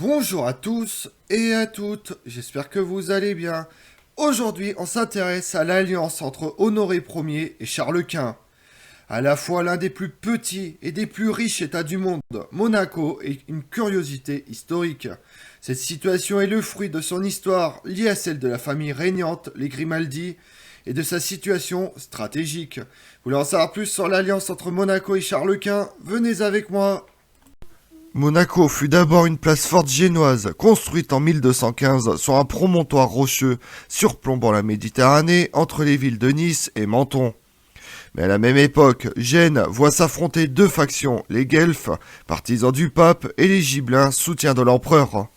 Bonjour à tous et à toutes, j'espère que vous allez bien. Aujourd'hui, on s'intéresse à l'alliance entre Honoré Ier et Charles Quint. À la fois l'un des plus petits et des plus riches États du monde, Monaco est une curiosité historique. Cette situation est le fruit de son histoire liée à celle de la famille régnante, les Grimaldi, et de sa situation stratégique. Vous voulez en savoir plus sur l'alliance entre Monaco et Charles Quint? Venez avec moi. Monaco fut d'abord une place forte génoise, construite en 1215 sur un promontoire rocheux surplombant la Méditerranée entre les villes de Nice et Menton. Mais à la même époque, Gênes voit s'affronter deux factions, les Guelfes, partisans du pape, et les Gibelins, soutiens de l'empereur.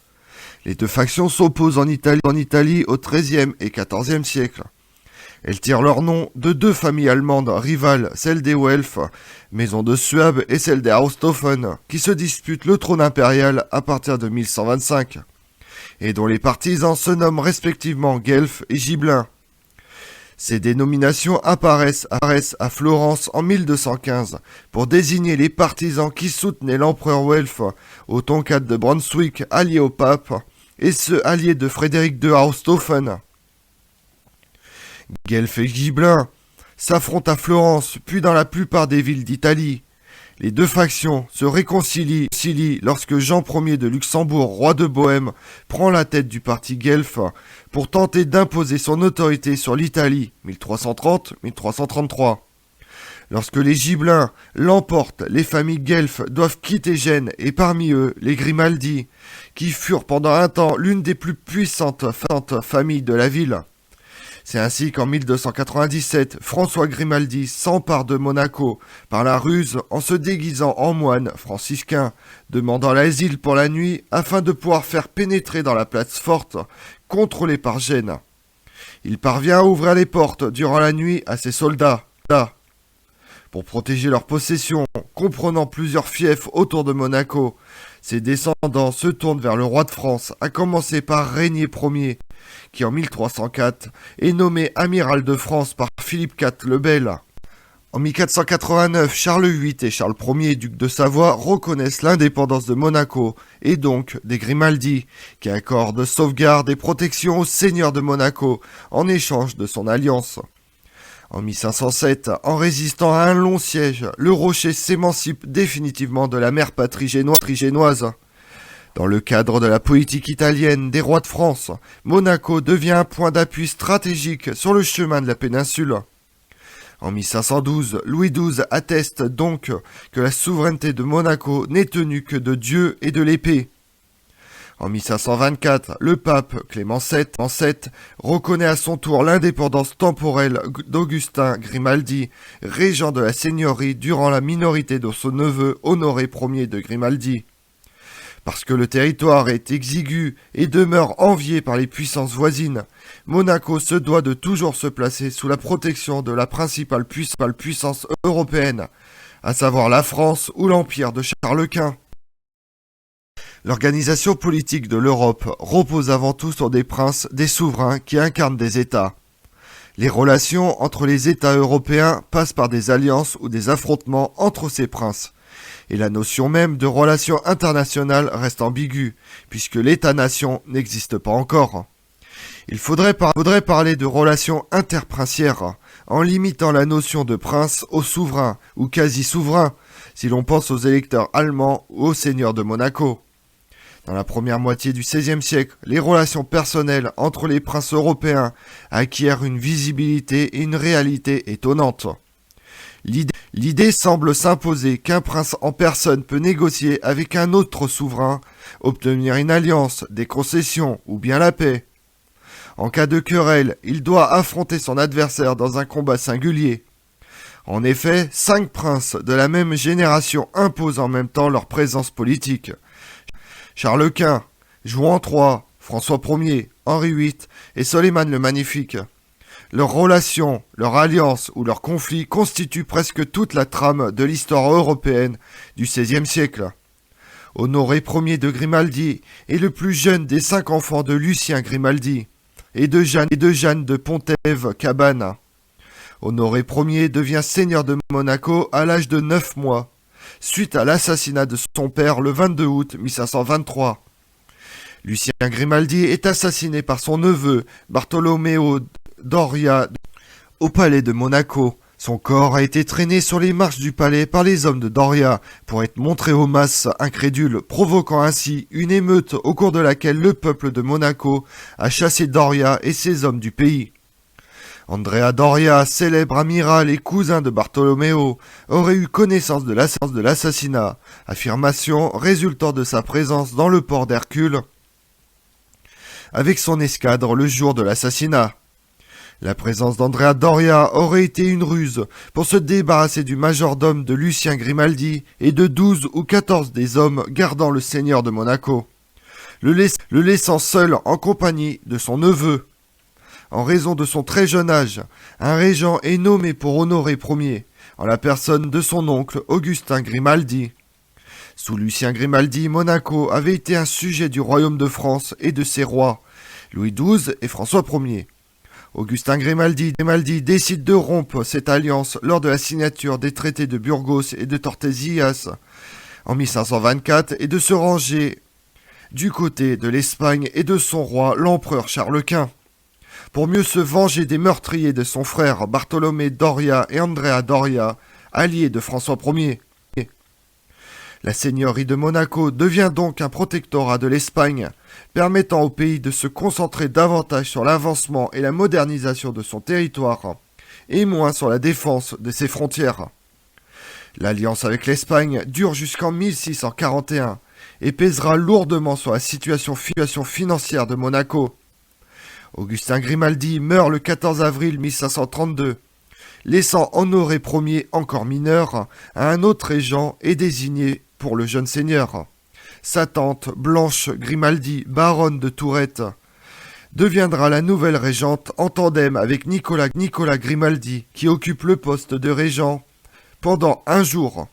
Les deux factions s'opposent en Italie au XIIIe et XIVe siècle. Elles tirent leur nom de deux familles allemandes rivales, celle des Welf, maison de Suabe, et celle des Hausthofen, qui se disputent le trône impérial à partir de 1125, et dont les partisans se nomment respectivement Guelfes et Gibelins. Ces dénominations apparaissent à Florence en 1215 pour désigner les partisans qui soutenaient l'empereur Welf au Tonkat de Brunswick allié au pape, et ceux alliés de Frédéric de Hausthofen. Guelfes et Gibelins s'affrontent à Florence, puis dans la plupart des villes d'Italie. Les deux factions se réconcilient lorsque Jean Ier de Luxembourg, roi de Bohême, prend la tête du parti guelfe pour tenter d'imposer son autorité sur l'Italie, 1330-1333. Lorsque les Gibelins l'emportent, les familles guelfes doivent quitter Gênes, et parmi eux, les Grimaldi, qui furent pendant un temps l'une des plus puissantes familles de la ville. C'est ainsi qu'en 1297, François Grimaldi s'empare de Monaco par la ruse en se déguisant en moine franciscain, demandant l'asile pour la nuit afin de pouvoir faire pénétrer dans la place forte contrôlée par Gênes. Il parvient à ouvrir les portes durant la nuit à ses soldats. Pour protéger leurs possessions, comprenant plusieurs fiefs autour de Monaco, ses descendants se tournent vers le roi de France, à commencer par Régnier Ier, qui en 1304 est nommé amiral de France par Philippe IV le Bel. En 1489, Charles VIII et Charles Ier, duc de Savoie, reconnaissent l'indépendance de Monaco, et donc des Grimaldi, qui accordent sauvegarde et protection au seigneur de Monaco, en échange de son alliance. En 1507, en résistant à un long siège, le Rocher s'émancipe définitivement de la mère patrie génoise. Dans le cadre de la politique italienne des rois de France, Monaco devient un point d'appui stratégique sur le chemin de la péninsule. En 1512, Louis XII atteste donc que la souveraineté de Monaco n'est tenue que de Dieu et de l'épée. En 1524, le pape Clément VII reconnaît à son tour l'indépendance temporelle d'Augustin Grimaldi, régent de la seigneurie durant la minorité de son neveu Honoré Ier de Grimaldi. Parce que le territoire est exigu et demeure envié par les puissances voisines, Monaco se doit de toujours se placer sous la protection de la principale puissance européenne, à savoir la France ou l'Empire de Charles Quint. L'organisation politique de l'Europe repose avant tout sur des princes, des souverains qui incarnent des États. Les relations entre les États européens passent par des alliances ou des affrontements entre ces princes. Et la notion même de relations internationales reste ambiguë, puisque l'État-nation n'existe pas encore. Il faudrait parler de relations interprincières, en limitant la notion de prince aux souverains ou quasi-souverains, si l'on pense aux électeurs allemands ou aux seigneurs de Monaco. Dans la première moitié du XVIe siècle, les relations personnelles entre les princes européens acquièrent une visibilité et une réalité étonnantes. L'idée semble s'imposer qu'un prince en personne peut négocier avec un autre souverain, obtenir une alliance, des concessions ou bien la paix. En cas de querelle, il doit affronter son adversaire dans un combat singulier. En effet, 5 princes de la même génération imposent en même temps leur présence politique. Charles Quint, Jouan III, François Ier, Henri VIII et Soleiman le Magnifique. Leurs relations, leur alliance ou leur conflit constituent presque toute la trame de l'histoire européenne du XVIe siècle. Honoré Ier de Grimaldi est le plus jeune des 5 enfants de Lucien Grimaldi et de Jeanne de Pontève-Cabane. Honoré Ier devient seigneur de Monaco à l'âge de 9 mois. Suite à l'assassinat de son père le 22 août 1523. Lucien Grimaldi est assassiné par son neveu, Bartolomeo Doria, au palais de Monaco. Son corps a été traîné sur les marches du palais par les hommes de Doria pour être montré aux masses incrédules, provoquant ainsi une émeute au cours de laquelle le peuple de Monaco a chassé Doria et ses hommes du pays. Andrea Doria, célèbre amiral et cousin de Bartolomeo, aurait eu connaissance de l'assassinat, affirmation résultant de sa présence dans le port d'Hercule avec son escadre le jour de l'assassinat. La présence d'Andrea Doria aurait été une ruse pour se débarrasser du majordome de Lucien Grimaldi et de 12 ou 14 des hommes gardant le seigneur de Monaco, le laissant seul en compagnie de son neveu. En raison de son très jeune âge, un régent est nommé pour Honoré Ier, en la personne de son oncle Augustin Grimaldi. Sous Lucien Grimaldi, Monaco avait été un sujet du royaume de France et de ses rois, Louis XII et François Ier. Augustin Grimaldi décide de rompre cette alliance lors de la signature des traités de Burgos et de Tordesillas en 1524 et de se ranger du côté de l'Espagne et de son roi, l'empereur Charles Quint, pour mieux se venger des meurtriers de son frère Bartolomé Doria et Andrea Doria, alliés de François Ier. La seigneurie de Monaco devient donc un protectorat de l'Espagne, permettant au pays de se concentrer davantage sur l'avancement et la modernisation de son territoire, et moins sur la défense de ses frontières. L'alliance avec l'Espagne dure jusqu'en 1641 et pèsera lourdement sur la situation financière de Monaco. Augustin Grimaldi meurt le 14 avril 1532, laissant Honoré Ier encore mineur à un autre régent et désigné pour le jeune seigneur. Sa tante, Blanche Grimaldi, baronne de Tourette, deviendra la nouvelle régente en tandem avec Nicolas Grimaldi, qui occupe le poste de régent pendant un jour.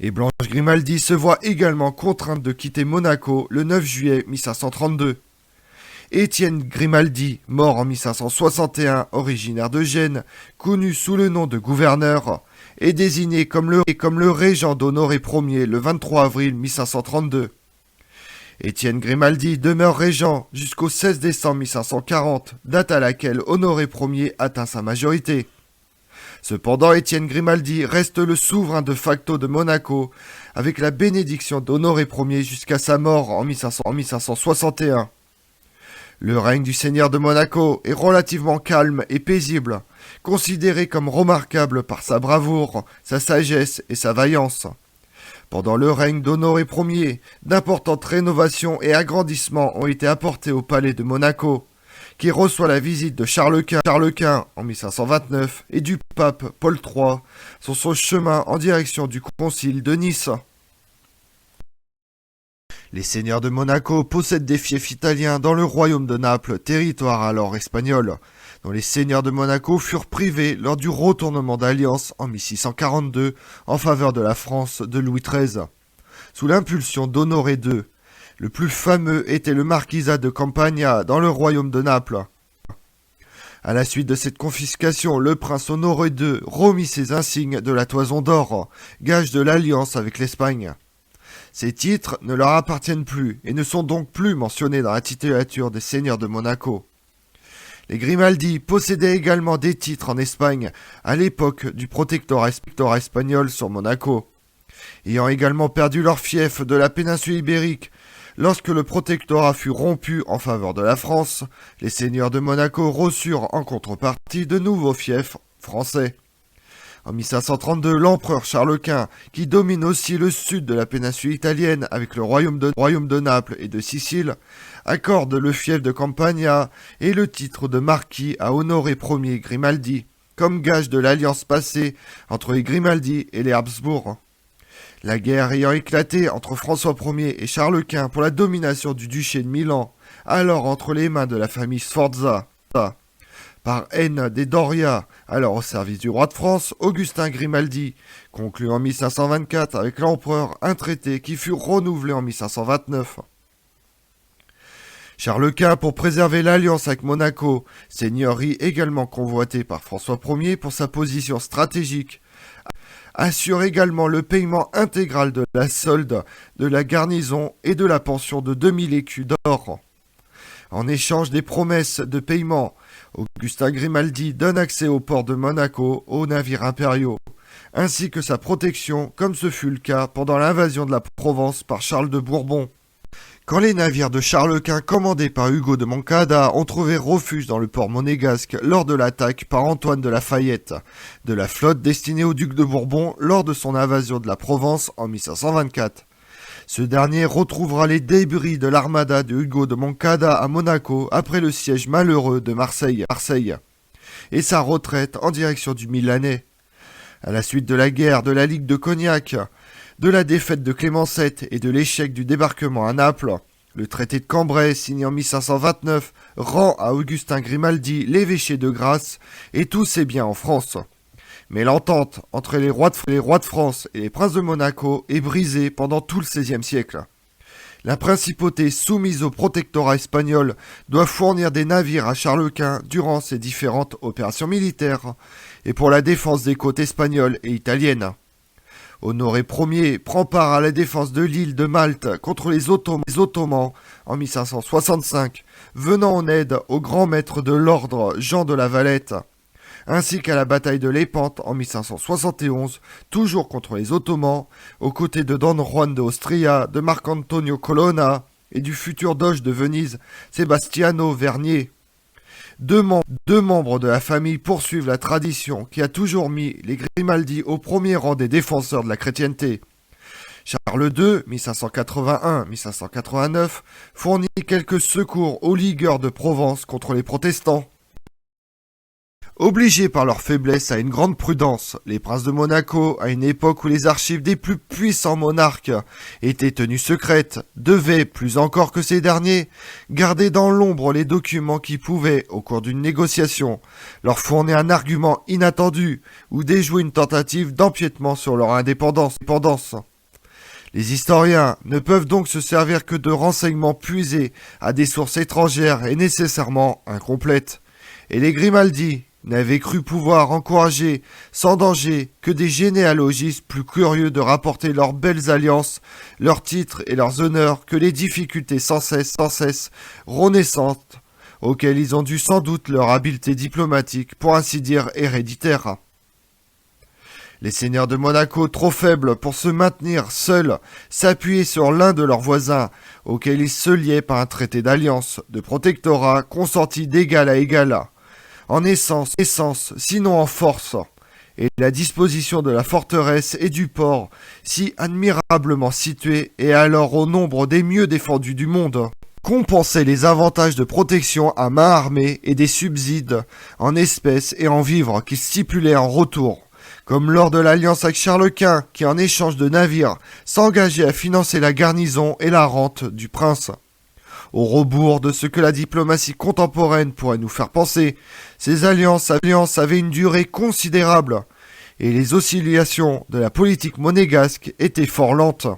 Et Blanche Grimaldi se voit également contrainte de quitter Monaco le 9 juillet 1532. Étienne Grimaldi, mort en 1561, originaire de Gênes, connu sous le nom de gouverneur, est désigné comme le régent d'Honoré Ier le 23 avril 1532. Étienne Grimaldi demeure régent jusqu'au 16 décembre 1540, date à laquelle Honoré Ier atteint sa majorité. Cependant, Étienne Grimaldi reste le souverain de facto de Monaco, avec la bénédiction d'Honoré Ier jusqu'à sa mort en 1561. Le règne du seigneur de Monaco est relativement calme et paisible, considéré comme remarquable par sa bravoure, sa sagesse et sa vaillance. Pendant le règne d'Honoré Ier, d'importantes rénovations et agrandissements ont été apportés au palais de Monaco, qui reçoit la visite de Charles Quint en 1529 et du pape Paul III sur son chemin en direction du concile de Nice. Les seigneurs de Monaco possèdent des fiefs italiens dans le royaume de Naples, territoire alors espagnol, dont les seigneurs de Monaco furent privés lors du retournement d'alliance en 1642 en faveur de la France de Louis XIII, sous l'impulsion d'Honoré II. Le plus fameux était le marquisat de Campagna dans le royaume de Naples. À la suite de cette confiscation, le prince Honoré II remit ses insignes de la toison d'or, gage de l'alliance avec l'Espagne. Ces titres ne leur appartiennent plus et ne sont donc plus mentionnés dans la titulature des seigneurs de Monaco. Les Grimaldi possédaient également des titres en Espagne à l'époque du protectorat espagnol sur Monaco. Ayant également perdu leur fief de la péninsule ibérique lorsque le protectorat fut rompu en faveur de la France, les seigneurs de Monaco reçurent en contrepartie de nouveaux fiefs français. En 1532, l'empereur Charles Quint, qui domine aussi le sud de la péninsule italienne avec le royaume de Naples et de Sicile, accorde le fief de Campagna et le titre de marquis à Honoré Ier Grimaldi, comme gage de l'alliance passée entre les Grimaldi et les Habsbourg. La guerre ayant éclaté entre François Ier et Charles Quint pour la domination du duché de Milan, alors entre les mains de la famille Sforza, par haine des Doria, alors au service du roi de France, Augustin Grimaldi, conclut en 1524 avec l'empereur un traité qui fut renouvelé en 1529. Charles Quint, pour préserver l'alliance avec Monaco, seigneurie également convoitée par François Ier pour sa position stratégique, assure également le paiement intégral de la solde, de la garnison et de la pension de 2000 écus d'or. En échange des promesses de paiement, Augustin Grimaldi donne accès au port de Monaco aux navires impériaux, ainsi que sa protection, comme ce fut le cas pendant l'invasion de la Provence par Charles de Bourbon. Quand les navires de Charles Quint commandés par Hugo de Moncada ont trouvé refuge dans le port monégasque lors de l'attaque par Antoine de La Fayette, de la flotte destinée au duc de Bourbon lors de son invasion de la Provence en 1524. Ce dernier retrouvera les débris de l'armada de Hugo de Moncada à Monaco après le siège malheureux de Marseille et sa retraite en direction du Milanais. À la suite de la guerre de la Ligue de Cognac, de la défaite de Clément VII et de l'échec du débarquement à Naples, le traité de Cambrai, signé en 1529, rend à Augustin Grimaldi l'évêché de Grasse et tous ses biens en France. Mais l'entente entre les rois de France et les princes de Monaco est brisée pendant tout le XVIe siècle. La principauté soumise au protectorat espagnol doit fournir des navires à Charles Quint durant ses différentes opérations militaires et pour la défense des côtes espagnoles et italiennes. Honoré Ier prend part à la défense de l'île de Malte contre les Ottomans en 1565, venant en aide au grand maître de l'ordre Jean de la Valette, ainsi qu'à la bataille de Lépante en 1571, toujours contre les Ottomans, aux côtés de Don Juan d'Austria, de Marc-Antonio Colonna et du futur doge de Venise, Sebastiano Vernier. Deux membres de la famille poursuivent la tradition qui a toujours mis les Grimaldi au premier rang des défenseurs de la chrétienté. Charles II, 1581-1589, fournit quelques secours aux ligueurs de Provence contre les protestants. Obligés par leur faiblesse à une grande prudence, les princes de Monaco, à une époque où les archives des plus puissants monarques étaient tenues secrètes, devaient, plus encore que ces derniers, garder dans l'ombre les documents qui pouvaient, au cours d'une négociation, leur fournir un argument inattendu ou déjouer une tentative d'empiètement sur leur indépendance. Les historiens ne peuvent donc se servir que de renseignements puisés à des sources étrangères et nécessairement incomplètes. Et les Grimaldi n'avaient cru pouvoir encourager sans danger que des généalogistes plus curieux de rapporter leurs belles alliances, leurs titres et leurs honneurs que les difficultés sans cesse renaissantes auxquelles ils ont dû sans doute leur habileté diplomatique, pour ainsi dire héréditaire. Les seigneurs de Monaco, trop faibles pour se maintenir seuls, s'appuyaient sur l'un de leurs voisins, auquel ils se liaient par un traité d'alliance, de protectorat consenti d'égal à égal, en essence, sinon en force, et la disposition de la forteresse et du port, si admirablement située et alors au nombre des mieux défendus du monde, compensait les avantages de protection à main armée et des subsides en espèces et en vivres qu'ils stipulaient en retour, comme lors de l'alliance avec Charles Quint, qui en échange de navires s'engageait à financer la garnison et la rente du prince. Au rebours de ce que la diplomatie contemporaine pourrait nous faire penser, ces alliances avaient une durée considérable, et les oscillations de la politique monégasque étaient fort lentes.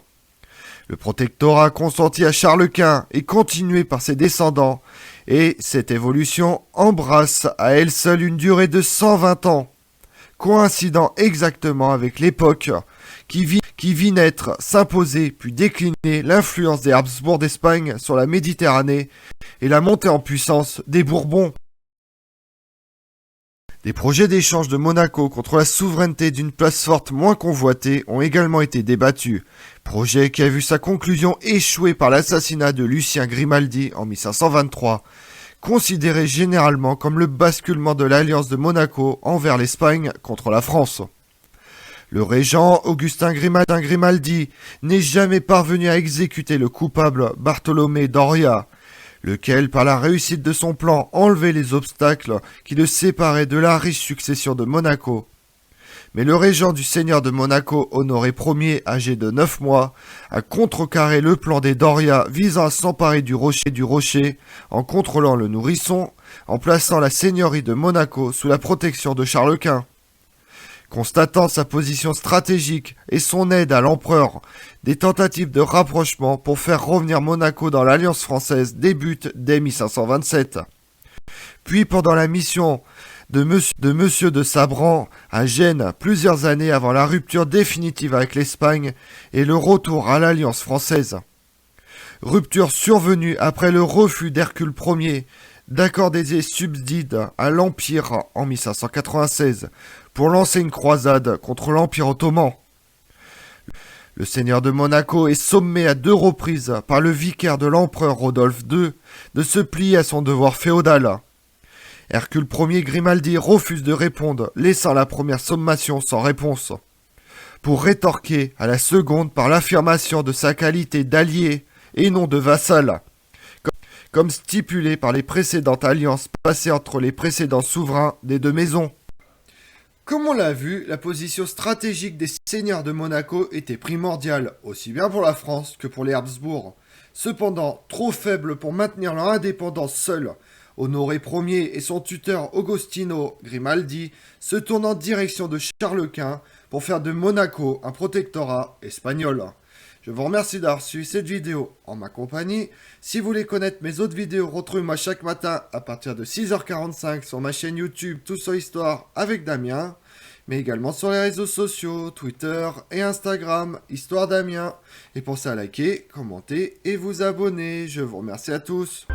Le protectorat consenti à Charles Quint est continué par ses descendants, et cette évolution embrasse à elle seule une durée de 120 ans, coïncidant exactement avec l'époque qui vit naître, s'imposer puis décliner l'influence des Habsbourg d'Espagne sur la Méditerranée et la montée en puissance des Bourbons. Des projets d'échange de Monaco contre la souveraineté d'une place forte moins convoitée ont également été débattus, projet qui a vu sa conclusion échouer par l'assassinat de Lucien Grimaldi en 1523, considéré généralement comme le basculement de l'alliance de Monaco envers l'Espagne contre la France. Le régent Augustin Grimaldi n'est jamais parvenu à exécuter le coupable Bartolomé Doria, lequel, par la réussite de son plan, enlevait les obstacles qui le séparaient de la riche succession de Monaco. Mais le régent du seigneur de Monaco, Honoré Ier, âgé de 9 mois, a contrecarré le plan des Doria visant à s'emparer du rocher en contrôlant le nourrisson, en plaçant la seigneurie de Monaco sous la protection de Charles Quint. Constatant sa position stratégique et son aide à l'empereur, des tentatives de rapprochement pour faire revenir Monaco dans l'Alliance française débutent dès 1527. Puis pendant la mission de Monsieur de Sabran à Gênes plusieurs années avant la rupture définitive avec l'Espagne et le retour à l'Alliance française. Rupture survenue après le refus d'Hercule Ier d'accorder des subsides à l'Empire en 1596 pour lancer une croisade contre l'Empire ottoman. Le seigneur de Monaco est sommé à 2 reprises par le vicaire de l'empereur Rodolphe II de se plier à son devoir féodal. Hercule Ier Grimaldi refuse de répondre, laissant la première sommation sans réponse, pour rétorquer à la seconde par l'affirmation de sa qualité d'allié et non de vassal, comme stipulé par les précédentes alliances passées entre les précédents souverains des 2 maisons. Comme on l'a vu, la position stratégique des seigneurs de Monaco était primordiale, aussi bien pour la France que pour les Habsbourg. Cependant, trop faible pour maintenir leur indépendance seuls, Honoré Ier et son tuteur Agostino Grimaldi se tournent en direction de Charles Quint pour faire de Monaco un protectorat espagnol. Je vous remercie d'avoir suivi cette vidéo en ma compagnie. Si vous voulez connaître mes autres vidéos, retrouvez-moi chaque matin à partir de 6h45 sur ma chaîne YouTube Tout sur Histoire avec Damien, mais également sur les réseaux sociaux, Twitter et Instagram, Histoire Damien. Et pensez à liker, commenter et vous abonner. Je vous remercie à tous.